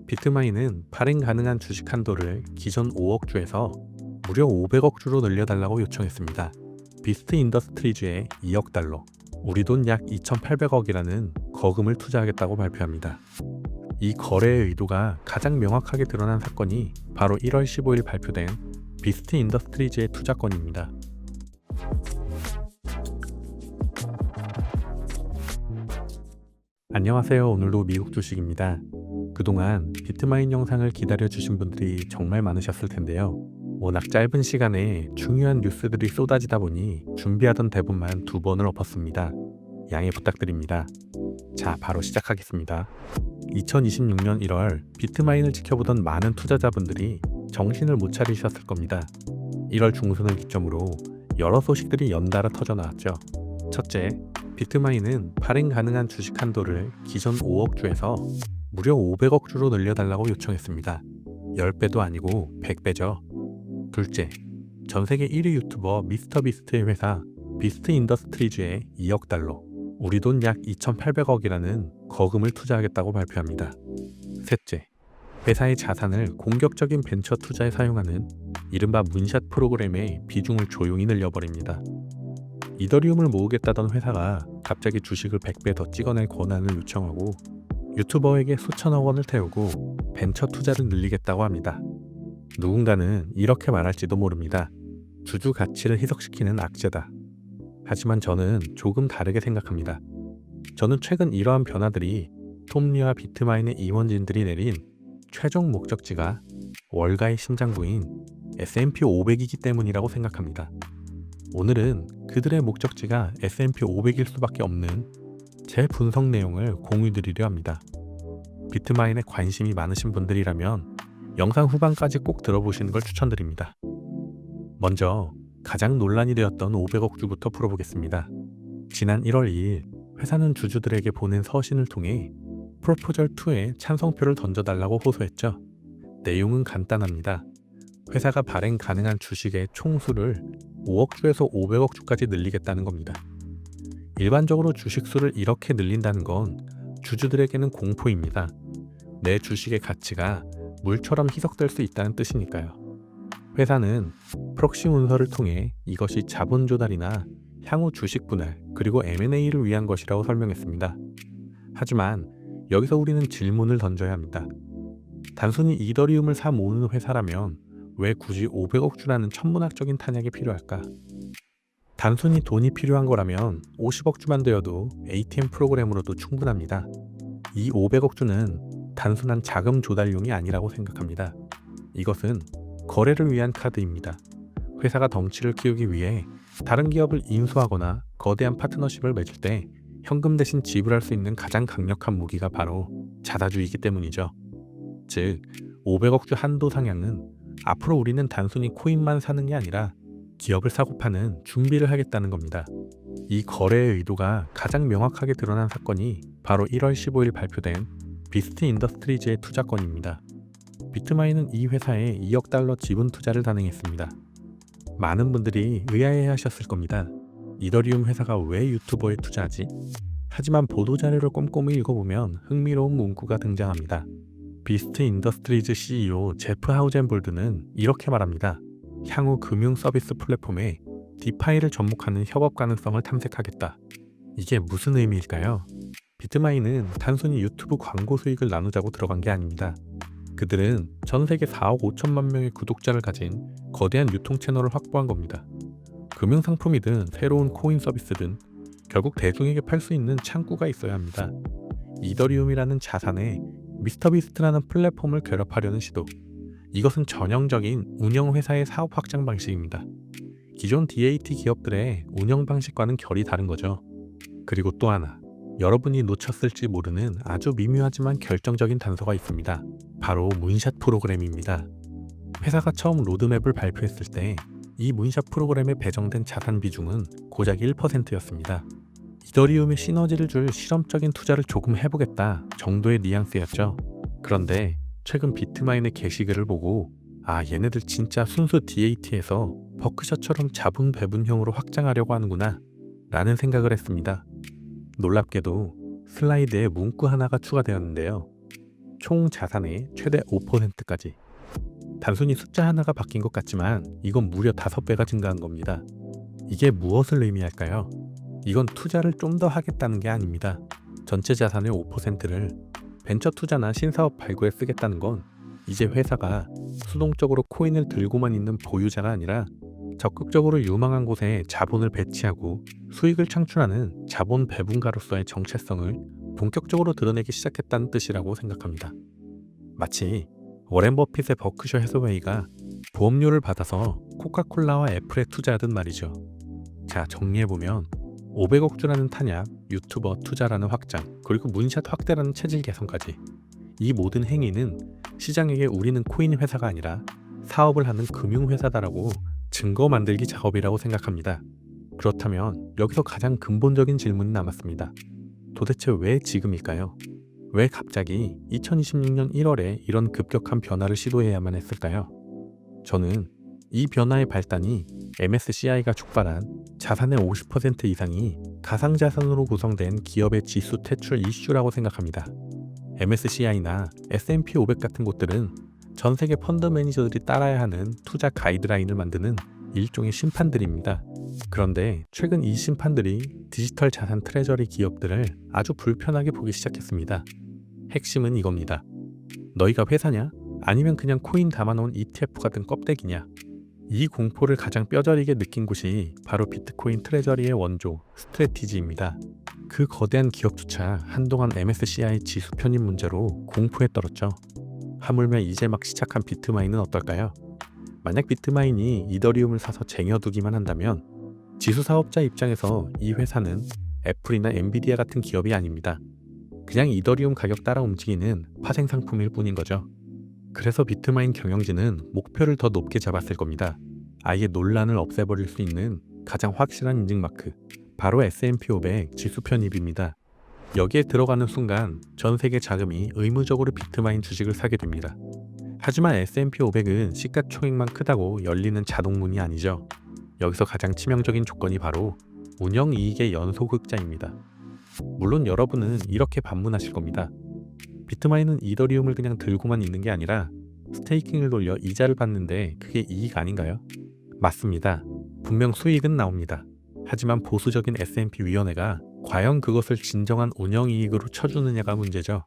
비트마인은 발행 가능한 주식 한도를 기존 5억 주에서 무려 500억 주로 늘려달라고 요청했습니다. 비스트 인더스트리즈에 2억 달러, 우리 돈 약 2,800억이라는 거금을 투자하겠다고 발표합니다. 이 거래의 의도가 가장 명확하게 드러난 사건이 바로 1월 15일 발표된 비스트 인더스트리즈의 투자건입니다. 안녕하세요. 오늘도 미국 주식입니다. 그동안 비트마인 영상을 기다려주신 분들이 정말 많으셨을 텐데요. 워낙 짧은 시간에 중요한 뉴스들이 쏟아지다 보니 준비하던 대본만 2번을 엎었습니다. 양해 부탁드립니다. 자, 바로 시작하겠습니다. 2026년 1월 비트마인을 지켜보던 많은 투자자분들이 정신을 못 차리셨을 겁니다. 1월 중순을 기점으로 여러 소식들이 연달아 터져 나왔죠. 첫째, 비트마인은 발행 가능한 주식 한도를 기존 5억 주에서 무려 500억 주로 늘려달라고 요청했습니다. 10배도 아니고 100배죠. 둘째, 전세계 1위 유튜버 미스터비스트의 회사 비스트 인더스트리즈에 2억 달러, 우리 돈 약 2,800억이라는 거금을 투자하겠다고 발표합니다. 셋째, 회사의 자산을 공격적인 벤처 투자에 사용하는 이른바 문샷 프로그램의 비중을 조용히 늘려버립니다. 이더리움을 모으겠다던 회사가 갑자기 주식을 100배 더 찍어낼 권한을 요청하고 유튜버에게 수천억 원을 태우고 벤처 투자를 늘리겠다고 합니다. 누군가는 이렇게 말할지도 모릅니다. 주주 가치를 희석시키는 악재다. 하지만 저는 조금 다르게 생각합니다. 저는 최근 이러한 변화들이 톰리와 비트마인의 임원진들이 내린 최종 목적지가 월가의 심장부인 S&P 500이기 때문이라고 생각합니다. 오늘은 그들의 목적지가 S&P 500일 수밖에 없는 제 분석 내용을 공유드리려 합니다. 비트마인에 관심이 많으신 분들이라면 영상 후반까지 꼭 들어보시는 걸 추천드립니다. 먼저 가장 논란이 되었던 500억 주부터 풀어보겠습니다. 지난 1월 2일 회사는 주주들에게 보낸 서신을 통해 프로포절 2에 찬성표를 던져달라고 호소했죠. 내용은 간단합니다. 회사가 발행 가능한 주식의 총수를 5억 주에서 500억 주까지 늘리겠다는 겁니다. 일반적으로 주식수를 이렇게 늘린다는 건 주주들에게는 공포입니다. 내 주식의 가치가 물처럼 희석될 수 있다는 뜻이니까요. 회사는 프록시 문서를 통해 이것이 자본 조달이나 향후 주식 분할 그리고 M&A를 위한 것이라고 설명했습니다. 하지만 여기서 우리는 질문을 던져야 합니다. 단순히 이더리움을 사 모으는 회사라면 왜 굳이 500억 주라는 천문학적인 탄약이 필요할까? 단순히 돈이 필요한 거라면 50억 주만 되어도 ATM 프로그램으로도 충분합니다. 이 500억 주는 단순한 자금 조달용이 아니라고 생각합니다. 이것은 거래를 위한 카드입니다. 회사가 덩치를 키우기 위해 다른 기업을 인수하거나 거대한 파트너십을 맺을 때 현금 대신 지불할 수 있는 가장 강력한 무기가 바로 자사주이기 때문이죠. 즉, 500억 주 한도 상향은 앞으로 우리는 단순히 코인만 사는 게 아니라 기업을 사고 파는 준비를 하겠다는 겁니다. 이 거래의 의도가 가장 명확하게 드러난 사건이 바로 1월 15일 발표된 비스트 인더스트리즈의 투자건입니다. 비트마인은 이 회사에 2억 달러 지분 투자를 단행했습니다. 많은 분들이 의아해 하셨을 겁니다. 이더리움 회사가 왜 유튜버에 투자하지? 하지만 보도자료를 꼼꼼히 읽어보면 흥미로운 문구가 등장합니다. 비스트 인더스트리즈 CEO 제프 하우젠볼드는 이렇게 말합니다. 향후 금융 서비스 플랫폼에 디파이를 접목하는 협업 가능성을 탐색하겠다. 이게 무슨 의미일까요? 비트마인은 단순히 유튜브 광고 수익을 나누자고 들어간 게 아닙니다. 그들은 전 세계 4억 5천만 명의 구독자를 가진 거대한 유통 채널을 확보한 겁니다. 금융 상품이든 새로운 코인 서비스든 결국 대중에게 팔 수 있는 창구가 있어야 합니다. 이더리움이라는 자산에 미스터비스트라는 플랫폼을 결합하려는 시도. 이것은 전형적인 운영회사의 사업 확장 방식입니다. 기존 DAT 기업들의 운영 방식과는 결이 다른 거죠. 그리고 또 하나, 여러분이 놓쳤을지 모르는 아주 미묘하지만 결정적인 단서가 있습니다. 바로 문샷 프로그램입니다. 회사가 처음 로드맵을 발표했을 때 이 문샷 프로그램에 배정된 자산 비중은 고작 1%였습니다. 이더리움에 시너지를 줄 실험적인 투자를 조금 해보겠다 정도의 뉘앙스였죠. 그런데 최근 비트마인의 게시글을 보고 얘네들 진짜 순수 DAT에서 버크셔처럼 자본 배분형으로 확장하려고 하는구나 라는 생각을 했습니다. 놀랍게도 슬라이드에 문구 하나가 추가되었는데요. 총 자산의 최대 5%까지. 단순히 숫자 하나가 바뀐 것 같지만 이건 무려 5배가 증가한 겁니다. 이게 무엇을 의미할까요? 이건 투자를 좀 더 하겠다는 게 아닙니다. 전체 자산의 5%를 벤처 투자나 신사업 발굴에 쓰겠다는 건 이제 회사가 수동적으로 코인을 들고만 있는 보유자가 아니라 적극적으로 유망한 곳에 자본을 배치하고 수익을 창출하는 자본 배분가로서의 정체성을 본격적으로 드러내기 시작했다는 뜻이라고 생각합니다. 마치 워렌 버핏의 버크셔 해서웨이가 보험료를 받아서 코카콜라와 애플에 투자하듯 말이죠. 자, 정리해보면 500억 주라는 탄약, 유튜버 투자라는 확장, 그리고 문샷 확대라는 체질 개선까지 이 모든 행위는 시장에게 우리는 코인 회사가 아니라 사업을 하는 금융회사다라고 증거 만들기 작업이라고 생각합니다. 그렇다면 여기서 가장 근본적인 질문이 남았습니다. 도대체 왜 지금일까요? 왜 갑자기 2026년 1월에 이런 급격한 변화를 시도해야만 했을까요? 저는 이 변화의 발단이 MSCI가 촉발한 자산의 50% 이상이 가상자산으로 구성된 기업의 지수 퇴출 이슈라고 생각합니다. MSCI나 S&P 500 같은 곳들은 전 세계 펀드 매니저들이 따라야 하는 투자 가이드라인을 만드는 일종의 심판들입니다. 그런데 최근 이 심판들이 디지털 자산 트레저리 기업들을 아주 불편하게 보기 시작했습니다. 핵심은 이겁니다. 너희가 회사냐? 아니면 그냥 코인 담아놓은 ETF 같은 껍데기냐? 이 공포를 가장 뼈저리게 느낀 곳이 바로 비트코인 트레저리의 원조 스트래티지입니다. 그 거대한 기업조차 한동안 MSCI 지수 편입 문제로 공포에 떨었죠. 하물며 이제 막 시작한 비트마인은 어떨까요? 만약 비트마인이 이더리움을 사서 쟁여두기만 한다면 지수 사업자 입장에서 이 회사는 애플이나 엔비디아 같은 기업이 아닙니다. 그냥 이더리움 가격 따라 움직이는 파생 상품일 뿐인 거죠. 그래서 비트마인 경영진은 목표를 더 높게 잡았을 겁니다. 아예 논란을 없애버릴 수 있는 가장 확실한 인증마크, 바로 S&P 500 지수 편입입니다. 여기에 들어가는 순간 전 세계 자금이 의무적으로 비트마인 주식을 사게 됩니다. 하지만 S&P 500은 시가총액만 크다고 열리는 자동문이 아니죠. 여기서 가장 치명적인 조건이 바로 운영이익의 연소극자입니다. 물론 여러분은 이렇게 반문하실 겁니다. 비트마인은 이더리움을 그냥 들고만 있는 게 아니라 스테이킹을 돌려 이자를 받는데 그게 이익 아닌가요? 맞습니다. 분명 수익은 나옵니다. 하지만 보수적인 S&P 위원회가 과연 그것을 진정한 운영이익으로 쳐주느냐가 문제죠.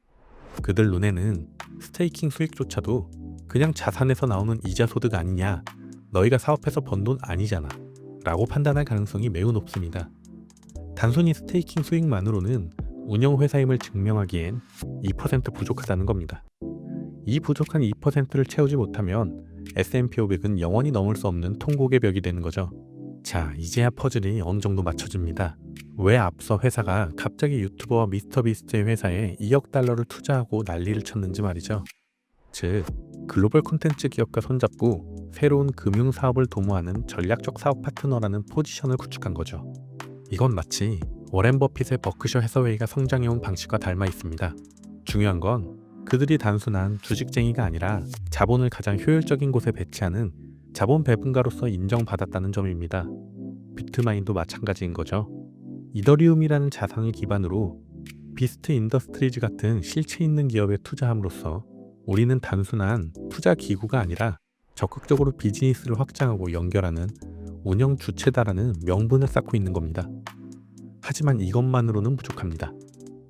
그들 눈에는 스테이킹 수익조차도 그냥 자산에서 나오는 이자 소득 아니냐, 너희가 사업해서 번 돈 아니잖아 라고 판단할 가능성이 매우 높습니다. 단순히 스테이킹 수익만으로는 운영회사임을 증명하기엔 2% 부족하다는 겁니다. 이 부족한 2%를 채우지 못하면 S&P 500은 영원히 넘을 수 없는 통곡의 벽이 되는 거죠. 자, 이제야 퍼즐이 어느 정도 맞춰집니다. 왜 앞서 회사가 갑자기 유튜버와 미스터비스트의 회사에 2억 달러를 투자하고 난리를 쳤는지 말이죠. 즉, 글로벌 콘텐츠 기업과 손잡고 새로운 금융 사업을 도모하는 전략적 사업 파트너라는 포지션을 구축한 거죠. 이건 마치 워렌 버핏의 버크셔 해서웨이가 성장해온 방식과 닮아 있습니다. 중요한 건 그들이 단순한 주식쟁이가 아니라 자본을 가장 효율적인 곳에 배치하는 자본 배분가로서 인정받았다는 점입니다. 비트마인도 마찬가지인 거죠. 이더리움이라는 자산을 기반으로 비스트 인더스트리즈 같은 실체 있는 기업에 투자함으로써 우리는 단순한 투자 기구가 아니라 적극적으로 비즈니스를 확장하고 연결하는 운영 주체다라는 명분을 쌓고 있는 겁니다. 하지만 이것만으로는 부족합니다.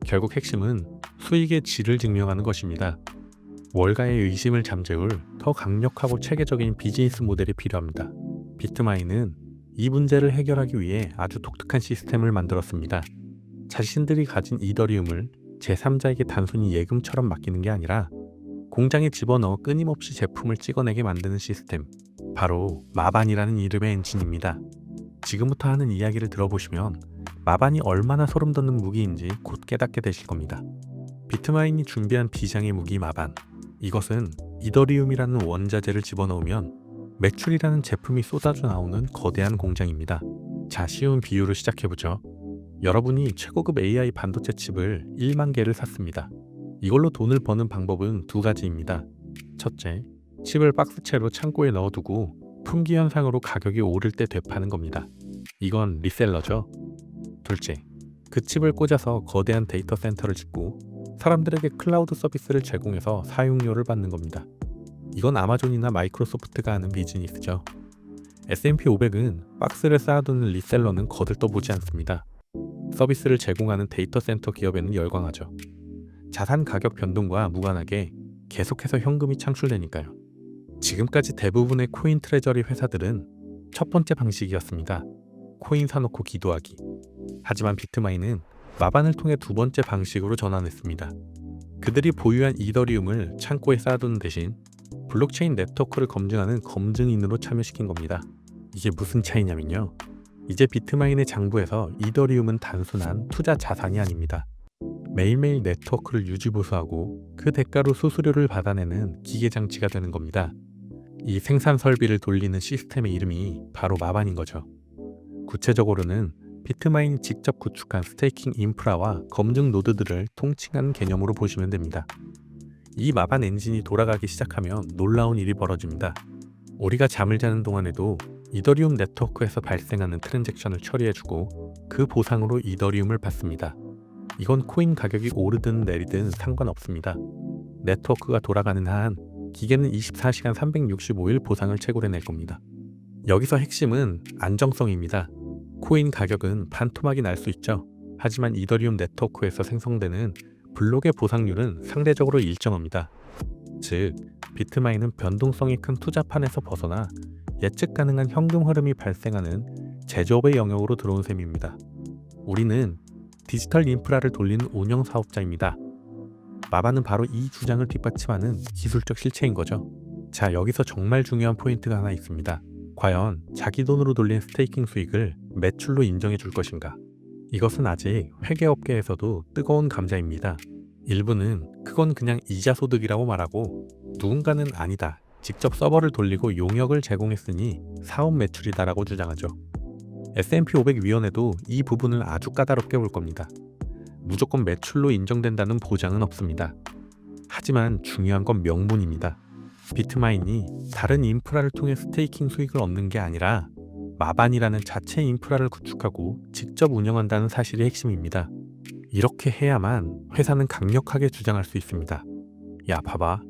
결국 핵심은 수익의 질을 증명하는 것입니다. 월가의 의심을 잠재울 더 강력하고 체계적인 비즈니스 모델이 필요합니다. 비트마인은 이 문제를 해결하기 위해 아주 독특한 시스템을 만들었습니다. 자신들이 가진 이더리움을 제3자에게 단순히 예금처럼 맡기는 게 아니라 공장에 집어넣어 끊임없이 제품을 찍어내게 만드는 시스템, 바로 마반이라는 이름의 엔진입니다. 지금부터 하는 이야기를 들어보시면 마반이 얼마나 소름 돋는 무기인지 곧 깨닫게 되실 겁니다. 비트마인이 준비한 비장의 무기 마반, 이것은 이더리움이라는 원자재를 집어넣으면 매출이라는 제품이 쏟아져 나오는 거대한 공장입니다. 자, 쉬운 비유로 시작해보죠. 여러분이 최고급 AI 반도체 칩을 1만 개를 샀습니다. 이걸로 돈을 버는 방법은 두 가지입니다. 첫째, 칩을 박스채로 창고에 넣어두고 품귀 현상으로 가격이 오를 때 되파는 겁니다. 이건 리셀러죠. 둘째, 그 칩을 꽂아서 거대한 데이터 센터를 짓고 사람들에게 클라우드 서비스를 제공해서 사용료를 받는 겁니다. 이건 아마존이나 마이크로소프트가 하는 비즈니스죠. S&P 500은 박스를 쌓아두는 리셀러는 거들떠보지 않습니다. 서비스를 제공하는 데이터 센터 기업에는 열광하죠. 자산 가격 변동과 무관하게 계속해서 현금이 창출되니까요. 지금까지 대부분의 코인 트레저리 회사들은 첫 번째 방식이었습니다. 코인 사놓고 기도하기. 하지만 비트마인은 마반을 통해 두 번째 방식으로 전환했습니다. 그들이 보유한 이더리움을 창고에 쌓아두는 대신 블록체인 네트워크를 검증하는 검증인으로 참여시킨 겁니다. 이게 무슨 차이냐면요. 이제 비트마인의 장부에서 이더리움은 단순한 투자 자산이 아닙니다. 매일매일 네트워크를 유지보수하고 그 대가로 수수료를 받아내는 기계장치가 되는 겁니다. 이 생산 설비를 돌리는 시스템의 이름이 바로 마반인 거죠. 구체적으로는 비트마인이 직접 구축한 스테이킹 인프라와 검증 노드들을 통칭하는 개념으로 보시면 됩니다. 이 마반 엔진이 돌아가기 시작하면 놀라운 일이 벌어집니다. 우리가 잠을 자는 동안에도 이더리움 네트워크에서 발생하는 트랜잭션을 처리해주고 그 보상으로 이더리움을 받습니다. 이건 코인 가격이 오르든 내리든 상관없습니다. 네트워크가 돌아가는 한 기계는 24시간 365일 보상을 채굴해낼 겁니다. 여기서 핵심은 안정성입니다. 코인 가격은 반토막이 날 수 있죠. 하지만 이더리움 네트워크에서 생성되는 블록의 보상률은 상대적으로 일정합니다. 즉, 비트마인은 변동성이 큰 투자판에서 벗어나 예측 가능한 현금 흐름이 발생하는 제조업의 영역으로 들어온 셈입니다. 우리는 디지털 인프라를 돌리는 운영 사업자입니다. 마반은 바로 이 주장을 뒷받침하는 기술적 실체인 거죠. 자, 여기서 정말 중요한 포인트가 하나 있습니다. 과연 자기 돈으로 돌린 스테이킹 수익을 매출로 인정해 줄 것인가? 이것은 아직 회계업계에서도 뜨거운 감자입니다. 일부는 그건 그냥 이자 소득이라고 말하고, 누군가는 아니다, 직접 서버를 돌리고 용역을 제공했으니 사업 매출이다라고 주장하죠. S&P 500 위원회도 이 부분을 아주 까다롭게 볼 겁니다. 무조건 매출로 인정된다는 보장은 없습니다. 하지만 중요한 건 명분입니다. 비트마인이 다른 인프라를 통해 스테이킹 수익을 얻는 게 아니라 마반이라는 자체 인프라를 구축하고 직접 운영한다는 사실이 핵심입니다. 이렇게 해야만 회사는 강력하게 주장할 수 있습니다. 야, 봐봐.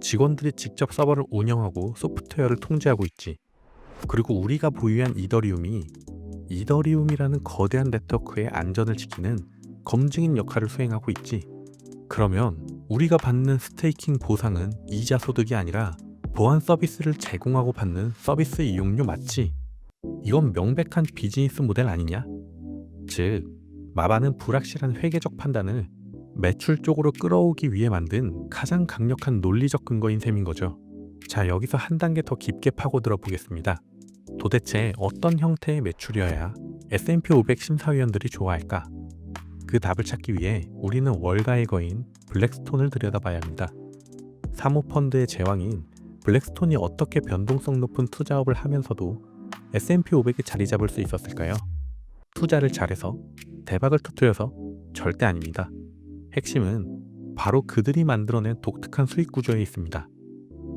직원들이 직접 서버를 운영하고 소프트웨어를 통제하고 있지. 그리고 우리가 보유한 이더리움이라는 거대한 네트워크의 안전을 지키는 검증인 역할을 수행하고 있지. 그러면 우리가 받는 스테이킹 보상은 이자 소득이 아니라 보안 서비스를 제공하고 받는 서비스 이용료 맞지? 이건 명백한 비즈니스 모델 아니냐? 즉, 마반은 불확실한 회계적 판단을 매출 쪽으로 끌어오기 위해 만든 가장 강력한 논리적 근거인 셈인 거죠. 자, 여기서 한 단계 더 깊게 파고들어 보겠습니다. 도대체 어떤 형태의 매출이어야 S&P 500 심사위원들이 좋아할까? 그 답을 찾기 위해 우리는 월가의 거인 블랙스톤을 들여다봐야 합니다. 사모펀드의 제왕인 블랙스톤이 어떻게 변동성 높은 투자업을 하면서도 S&P 500에 자리 잡을 수 있었을까요? 투자를 잘해서? 대박을 터뜨려서? 절대 아닙니다. 핵심은 바로 그들이 만들어낸 독특한 수익 구조에 있습니다.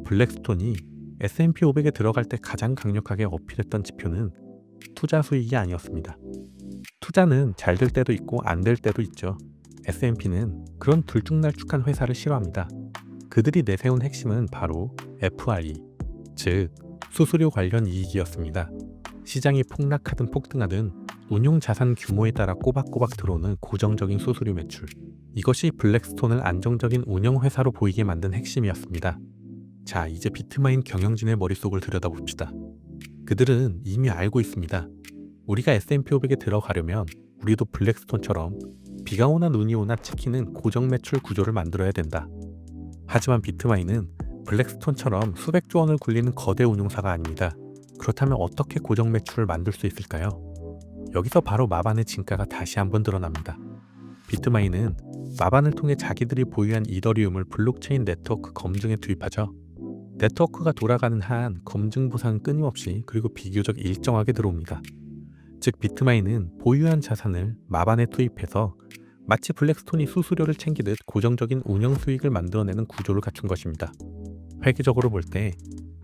블랙스톤이 S&P 500에 들어갈 때 가장 강력하게 어필했던 지표는 투자 수익이 아니었습니다. 투자는 잘 될 때도 있고 안 될 때도 있죠. S&P는 그런 들쭉날쭉한 회사를 싫어합니다. 그들이 내세운 핵심은 바로 FRE, 즉 수수료 관련 이익이었습니다. 시장이 폭락하든 폭등하든 운용 자산 규모에 따라 꼬박꼬박 들어오는 고정적인 수수료 매출. 이것이 블랙스톤을 안정적인 운영 회사로 보이게 만든 핵심이었습니다. 자, 이제 비트마인 경영진의 머릿속을 들여다봅시다. 그들은 이미 알고 있습니다. 우리가 S&P 500에 들어가려면 우리도 블랙스톤처럼 비가 오나 눈이 오나 찍히는 고정 매출 구조를 만들어야 된다. 하지만 비트마인은 블랙스톤처럼 수백조 원을 굴리는 거대 운용사가 아닙니다. 그렇다면 어떻게 고정 매출을 만들 수 있을까요? 여기서 바로 마반의 진가가 다시 한번 드러납니다. 비트마인은 마반을 통해 자기들이 보유한 이더리움을 블록체인 네트워크 검증에 투입하죠. 네트워크가 돌아가는 한 검증 보상은 끊임없이 그리고 비교적 일정하게 들어옵니다. 즉, 비트마인은 보유한 자산을 마반에 투입해서 마치 블랙스톤이 수수료를 챙기듯 고정적인 운영 수익을 만들어내는 구조를 갖춘 것입니다. 회계적으로 볼 때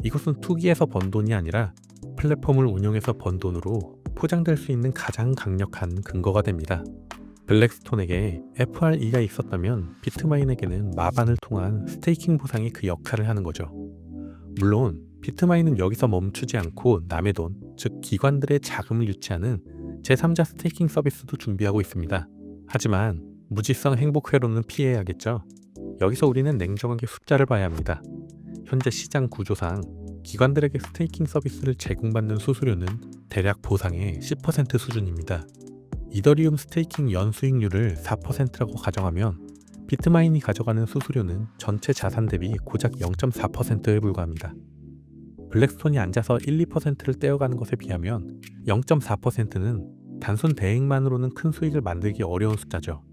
이것은 투기에서 번 돈이 아니라 플랫폼을 운영해서 번 돈으로 포장될 수 있는 가장 강력한 근거가 됩니다. 블랙스톤에게 FRE가 있었다면 비트마인에게는 마반을 통한 스테이킹 보상이 그 역할을 하는 거죠. 물론 비트마인은 여기서 멈추지 않고 남의 돈, 즉 기관들의 자금을 유치하는 제3자 스테이킹 서비스도 준비하고 있습니다. 하지만 무지성 행복회로는 피해야겠죠. 여기서 우리는 냉정하게 숫자를 봐야 합니다. 현재 시장 구조상 기관들에게 스테이킹 서비스를 제공받는 수수료는 대략 보상의 10% 수준입니다. 이더리움 스테이킹 연수익률을 4%라고 가정하면 비트마인이 가져가는 수수료는 전체 자산 대비 고작 0.4%에 불과합니다. 블랙스톤이 앉아서 1, 2%를 떼어가는 것에 비하면 0.4%는 단순 대행만으로는 큰 수익을 만들기 어려운 숫자죠.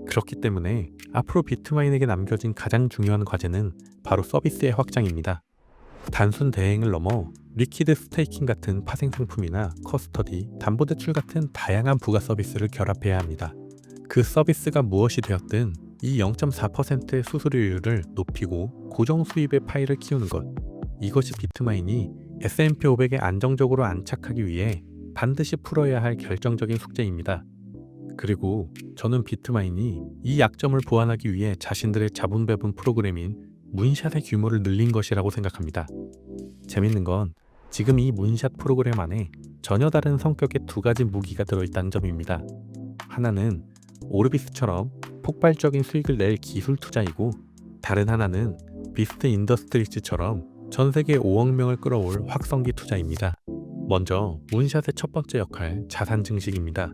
그렇기 때문에 앞으로 비트마인에게 남겨진 가장 중요한 과제는 바로 서비스의 확장입니다. 단순 대행을 넘어 리퀴드 스테이킹 같은 파생 상품이나 커스터디, 담보대출 같은 다양한 부가 서비스를 결합해야 합니다. 그 서비스가 무엇이 되었든 이 0.4%의 수수료율을 높이고 고정 수입의 파이를 키우는 것. 이것이 비트마인이 S&P 500에 안정적으로 안착하기 위해 반드시 풀어야 할 결정적인 숙제입니다. 그리고 저는 비트마인이 이 약점을 보완하기 위해 자신들의 자본 배분 프로그램인 문샷의 규모를 늘린 것이라고 생각합니다. 재밌는 건 지금 이 문샷 프로그램 안에 전혀 다른 성격의 두 가지 무기가 들어있다는 점입니다. 하나는 오르비스처럼 폭발적인 수익을 낼 기술 투자이고, 다른 하나는 비스트 인더스트리즈처럼 전 세계 5억 명을 끌어올 확성기 투자입니다. 먼저 문샷의 첫 번째 역할, 자산 증식입니다.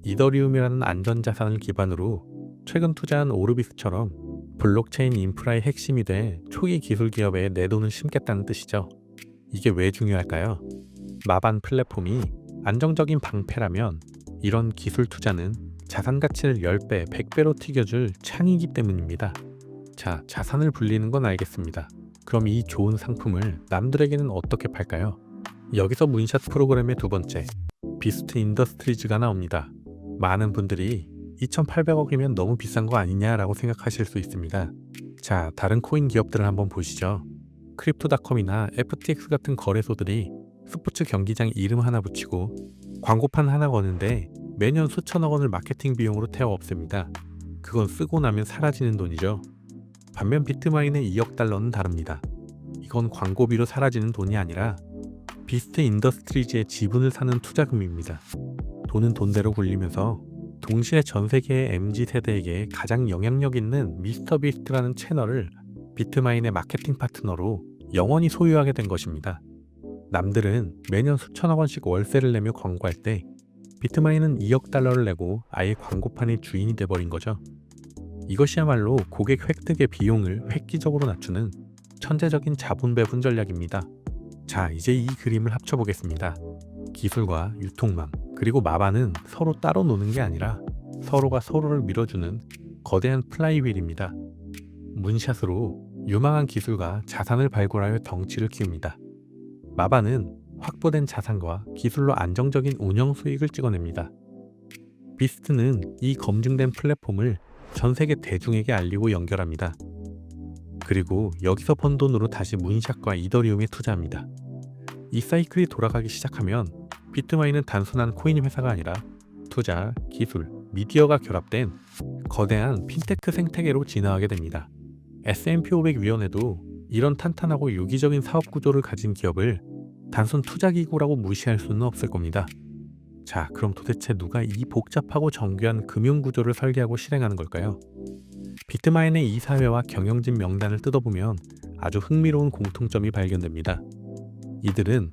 이더리움이라는 안전자산을 기반으로 최근 투자한 오르비스처럼 블록체인 인프라의 핵심이 돼 초기 기술 기업에 내 돈을 심겠다는 뜻이죠. 이게 왜 중요할까요? 마반 플랫폼이 안정적인 방패라면 이런 기술 투자는 자산 가치를 10배, 100배로 튀겨줄 창이기 때문입니다. 자, 자산을 불리는 건 알겠습니다. 그럼 이 좋은 상품을 남들에게는 어떻게 팔까요? 여기서 문샷 프로그램의 두 번째, 비스트 인더스트리즈가 나옵니다. 많은 분들이 2,800억이면 너무 비싼 거 아니냐라고 생각하실 수 있습니다. 자, 다른 코인 기업들을 한번 보시죠. 크립토닷컴이나 FTX 같은 거래소들이 스포츠 경기장 이름 하나 붙이고 광고판 하나 거는데 매년 수천억 원을 마케팅 비용으로 태워 없앱니다. 그건 쓰고 나면 사라지는 돈이죠. 반면 비트마인의 2억 달러는 다릅니다. 이건 광고비로 사라지는 돈이 아니라 비스트 인더스트리즈의 지분을 사는 투자금입니다. 돈은 돈대로 굴리면서 동시에 전 세계의 MZ세대에게 가장 영향력 있는 미스터 비스트라는 채널을 비트마인의 마케팅 파트너로 영원히 소유하게 된 것입니다. 남들은 매년 수천억 원씩 월세를 내며 광고할 때 비트마인은 2억 달러를 내고 아예 광고판의 주인이 돼버린 거죠. 이것이야말로 고객 획득의 비용을 획기적으로 낮추는 천재적인 자본 배분 전략입니다. 자, 이제 이 그림을 합쳐보겠습니다. 기술과 유통망, 그리고 마반은 서로 따로 노는 게 아니라 서로가 서로를 밀어주는 거대한 플라이휠입니다. 문샷으로 유망한 기술과 자산을 발굴하여 덩치를 키웁니다. 마반은 확보된 자산과 기술로 안정적인 운영 수익을 찍어냅니다. 비스트는 이 검증된 플랫폼을 전 세계 대중에게 알리고 연결합니다. 그리고 여기서 번 돈으로 다시 문샷과 이더리움에 투자합니다. 이 사이클이 돌아가기 시작하면 비트마인은 단순한 코인 회사가 아니라 투자, 기술, 미디어가 결합된 거대한 핀테크 생태계로 진화하게 됩니다. S&P 500 위원회도 이런 탄탄하고 유기적인 사업 구조를 가진 기업을 단순 투자기구라고 무시할 수는 없을 겁니다. 자, 그럼 도대체 누가 이 복잡하고 정교한 금융 구조를 설계하고 실행하는 걸까요? 비트마인의 이사회와 경영진 명단을 뜯어보면 아주 흥미로운 공통점이 발견됩니다. 이들은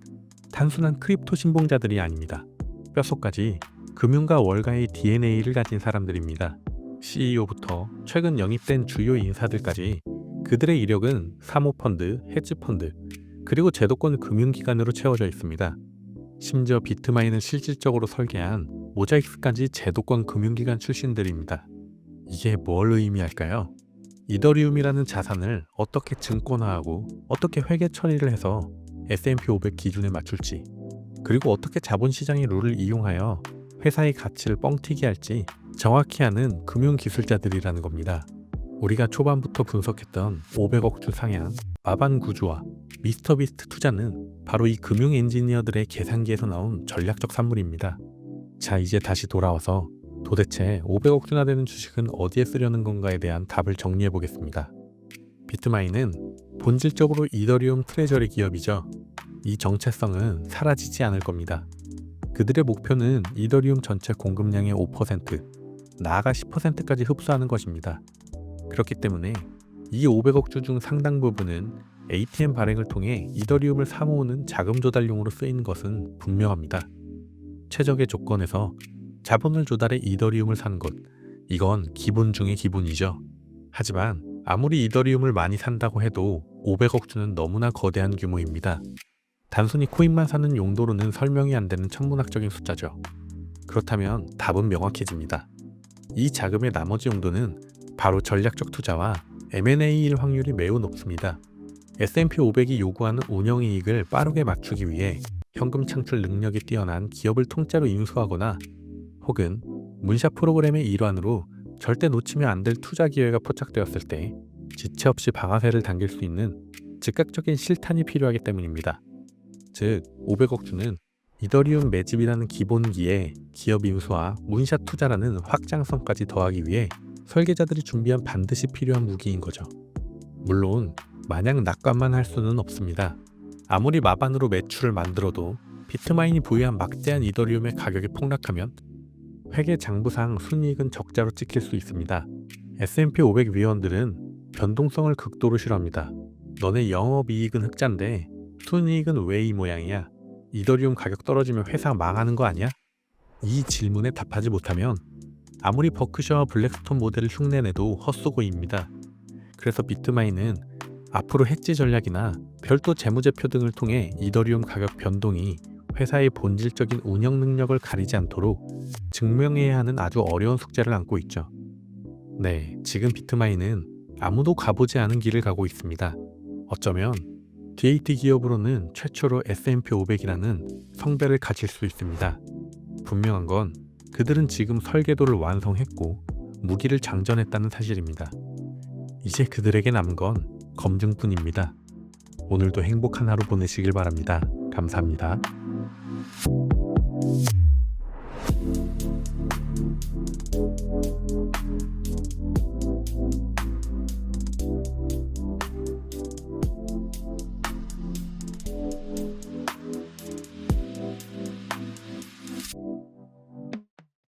단순한 크립토 신봉자들이 아닙니다. 뼛속까지 금융과 월가의 DNA를 가진 사람들입니다. CEO부터 최근 영입된 주요 인사들까지 그들의 이력은 사모펀드, 헤지펀드, 그리고 제도권 금융기관으로 채워져 있습니다. 심지어 비트마인을 실질적으로 설계한 모자익스까지 제도권 금융기관 출신들입니다. 이게 뭘 의미할까요? 이더리움이라는 자산을 어떻게 증권화하고 어떻게 회계 처리를 해서 S&P 500 기준에 맞출지, 그리고 어떻게 자본시장의 룰을 이용하여 회사의 가치를 뻥튀기 할지 정확히 아는 금융기술자들이라는 겁니다. 우리가 초반부터 분석했던 500억 주 상향, 마반 구조와 미스터비스트 투자는 바로 이 금융 엔지니어들의 계산기에서 나온 전략적 산물입니다. 자, 이제 다시 돌아와서 도대체 500억 주나 되는 주식은 어디에 쓰려는 건가에 대한 답을 정리해 보겠습니다. 비트마인은 본질적으로 이더리움 트레저리 기업이죠. 이 정체성은 사라지지 않을 겁니다. 그들의 목표는 이더리움 전체 공급량의 5%, 나아가 10%까지 흡수하는 것입니다. 그렇기 때문에 이 500억 주 중 상당 부분은 ATM 발행을 통해 이더리움을 사모으는 자금 조달용으로 쓰이는 것은 분명합니다. 최적의 조건에서 자본을 조달해 이더리움을 사는 것, 이건 기본 중의 기본이죠. 하지만 아무리 이더리움을 많이 산다고 해도 500억 주는 너무나 거대한 규모입니다. 단순히 코인만 사는 용도로는 설명이 안 되는 천문학적인 숫자죠. 그렇다면 답은 명확해집니다. 이 자금의 나머지 용도는 바로 전략적 투자와 M&A일 확률이 매우 높습니다. S&P 500이 요구하는 운영이익을 빠르게 맞추기 위해 현금 창출 능력이 뛰어난 기업을 통째로 인수하거나 혹은 문샷 프로그램의 일환으로 절대 놓치면 안 될 투자 기회가 포착되었을 때 지체 없이 방아쇠를 당길 수 있는 즉각적인 실탄이 필요하기 때문입니다. 즉 500억 주는 이더리움 매집이라는 기본기에 기업 인수와 문샷 투자라는 확장성까지 더하기 위해 설계자들이 준비한 반드시 필요한 무기인 거죠. 물론 마냥 낙관만 할 수는 없습니다. 아무리 마반으로 매출을 만들어도 비트마인이 보유한 막대한 이더리움의 가격이 폭락하면 회계 장부상 순이익은 적자로 찍힐 수 있습니다. S&P 500 위원들은 변동성을 극도로 싫어합니다. 너네 영업이익은 흑자인데 순이익은 왜 이 모양이야? 이더리움 가격 떨어지면 회사 망하는 거 아니야? 이 질문에 답하지 못하면 아무리 버크셔와 블랙스톤 모델을 흉내내도 헛소고입니다. 그래서 비트마인은 앞으로 해지 전략이나 별도 재무제표 등을 통해 이더리움 가격 변동이 회사의 본질적인 운영 능력을 가리지 않도록 증명해야 하는 아주 어려운 숙제를 안고 있죠. 네, 지금 비트마인은 아무도 가보지 않은 길을 가고 있습니다. 어쩌면 DAT 기업으로는 최초로 S&P 500이라는 성배를 가질 수 있습니다. 분명한 건 그들은 지금 설계도를 완성했고 무기를 장전했다는 사실입니다. 이제 그들에게 남은 건 검증뿐입니다. 오늘도 행복한 하루 보내시길 바랍니다. 감사합니다.